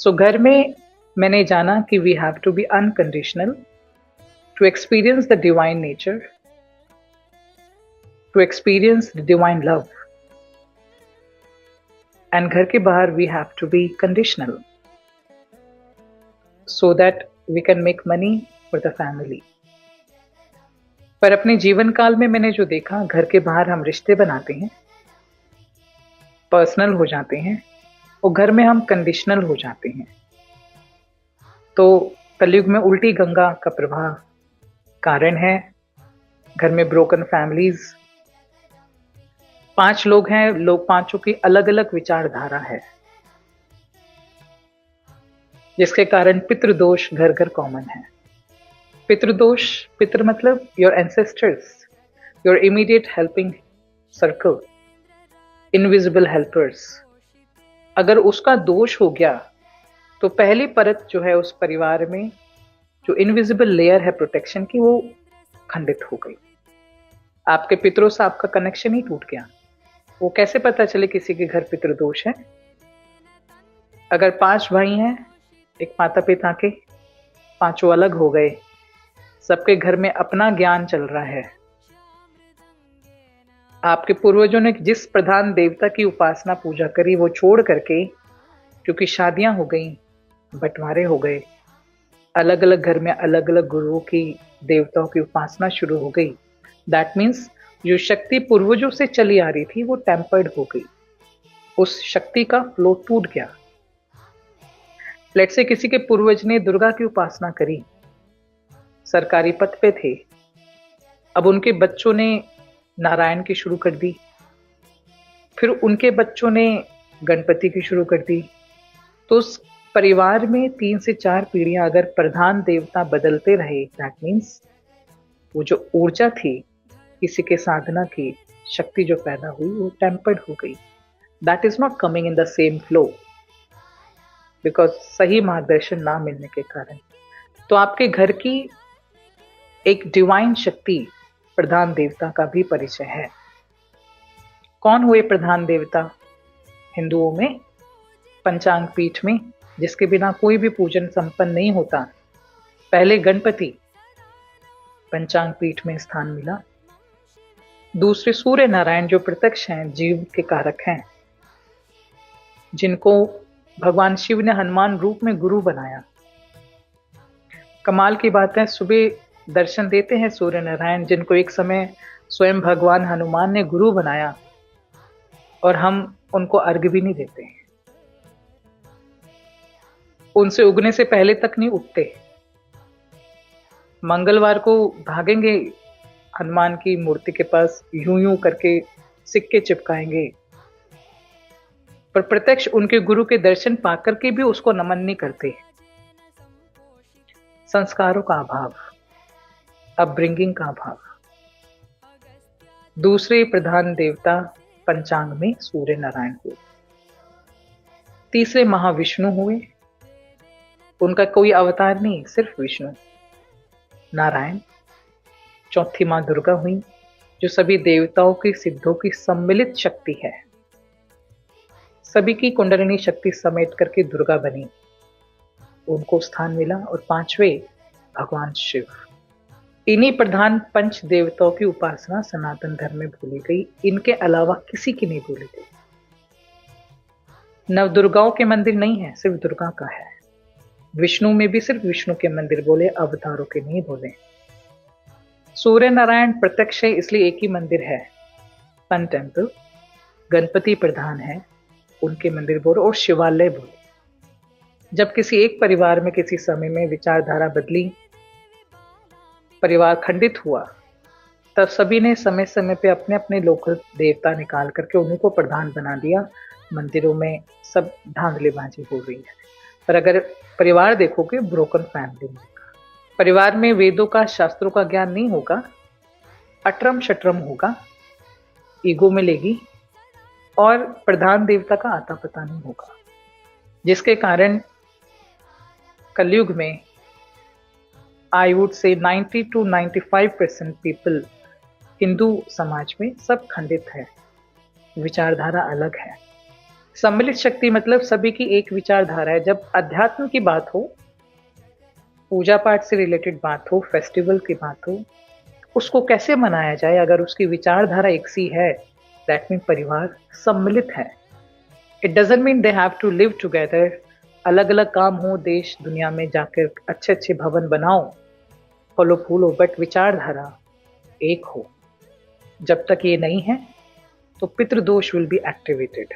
सो घर में मैंने जाना कि we have to be unconditional to experience the divine nature, to experience the divine love. And घर के बाहर we have to be conditional so that we can make money for the family. पर अपने जीवन काल में मैंने जो देखा, घर के बाहर हम रिश्ते बनाते हैं, पर्सनल हो जाते हैं, और घर में हम कंडीशनल हो जाते हैं। तो कलयुग में उल्टी गंगा का प्रभाव कारण है। घर में ब्रोकन फैमिलीज, 5 लोग हैं, लोग पांचों की अलग अलग विचारधारा है, जिसके कारण पितृदोष घर घर कॉमन है। पितृदोष, पितृ मतलब your ancestors, your immediate helping circle, invisible helpers. अगर उसका दोष हो गया तो पहली परत जो है उस परिवार में, जो इनविजिबल लेयर है प्रोटेक्शन की, वो खंडित हो गई। आपके पितरों से आपका कनेक्शन ही टूट गया। वो कैसे पता चले किसी के घर पितृदोष है? अगर 5 भाई हैं, एक माता पिता के, पांचों अलग हो गए, सबके घर में अपना ज्ञान चल रहा है। आपके पूर्वजों ने जिस प्रधान देवता की उपासना पूजा करी वो छोड़ करके, क्योंकि शादियां हो गई, बंटवारे हो गए, अलग अलग घर में अलग अलग गुरुओं की, देवताओं की उपासना शुरू हो गई। दैट मीन्स जो शक्ति पूर्वजों से चली आ रही थी वो टेम्पर्ड हो गई, उस शक्ति का फ्लो टूट गया। लेट्स से किसी के पूर्वज ने दुर्गा की उपासना करी, सरकारी पद पे थे, अब उनके बच्चों ने नारायण की शुरू कर दी, फिर उनके बच्चों ने गणपति की शुरू कर दी। तो उस परिवार में 3 से 4 पीढ़ियां अगर प्रधान देवता बदलते रहे, दैट मीन्स वो जो ऊर्जा थी, किसी के साधना की शक्ति जो पैदा हुई, वो टेम्पर्ड हो गई। That is not coming in the same flow, because सही मार्गदर्शन ना मिलने के कारण। तो आपके घर की एक डिवाइन शक्ति, प्रधान देवता का भी परिचय है। कौन हुए प्रधान देवता? हिंदुओं में पंचांग पीठ में, जिसके बिना कोई भी पूजन संपन्न नहीं होता, पहले गणपति पंचांग पीठ में स्थान मिला। दूसरे सूर्य नारायण, जो प्रत्यक्ष हैं, जीव के कारक हैं, जिनको भगवान शिव ने हनुमान रूप में गुरु बनाया। कमाल की बात है, सुबह दर्शन देते हैं सूर्य नारायण, जिनको एक समय स्वयं भगवान हनुमान ने गुरु बनाया, और हम उनको अर्घ्य भी नहीं देते हैं। उनसे उगने से पहले तक नहीं उठते। मंगलवार को भागेंगे हनुमान की मूर्ति के पास, यूं यूं करके सिक्के चिपकाएंगे, पर प्रत्यक्ष उनके गुरु के दर्शन पाकर के भी उसको नमन नहीं करते। संस्कारों का अभाव, अपब्रिंगिंग का अभाव। दूसरे प्रधान देवता पंचांग में सूर्य नारायण हुए। तीसरे महाविष्णु हुए, उनका कोई अवतार नहीं, सिर्फ विष्णु नारायण। चौथी मां दुर्गा हुई, जो सभी देवताओं की, सिद्धों की सम्मिलित शक्ति है, सभी की कुंडलिनी शक्ति समेट करके दुर्गा बनी, उनको स्थान मिला। और 5वें भगवान शिव। इन्हीं प्रधान पंच देवताओं की उपासना सनातन धर्म में भूली गई, इनके अलावा किसी की नहीं भूली गई। नव दुर्गाओं के मंदिर नहीं है, सिर्फ दुर्गा का है। विष्णु में भी सिर्फ विष्णु के मंदिर बोले, अवतारों के नहीं बोले। सूर्य नारायण प्रत्यक्ष है, इसलिए एक ही मंदिर है, सन टेम्पल। गणपति प्रधान है, उनके मंदिर बोले, और शिवालय बोले। जब किसी एक परिवार में किसी समय में विचारधारा बदली, परिवार खंडित हुआ, तब सभी ने समय समय पे अपने अपने लोकल देवता निकाल करके उन्हीं को प्रधान बना दिया। मंदिरों में सब धांधलेबाजी हो रही है। पर अगर परिवार देखोगे, ब्रोकन फैमिली में, परिवार में वेदों का, शास्त्रों का ज्ञान नहीं होगा, अटरम शटरम होगा, ईगो मिलेगी, और प्रधान देवता का आता पता नहीं होगा, जिसके कारण कलयुग में I would say 90 to 95% people, Hindu समाज में सब खंडित है, विचारधारा अलग है। सम्मिलित शक्ति मतलब सभी की एक विचारधारा है। जब अध्यात्म की बात हो, पूजा पाठ से रिलेटेड बात हो, फेस्टिवल की बात हो, उसको कैसे मनाया जाए अगर उसकी विचारधारा एक सी है, दैट मीन परिवार सम्मिलित है। It doesn't mean they have to live together. अलग अलग काम हो, देश दुनिया में जाकर अच्छे अच्छे भवन बनाओ, फलो फूलो, बट विचारधारा एक हो। जब तक ये नहीं है तो पितृदोष विल बी एक्टिवेटेड।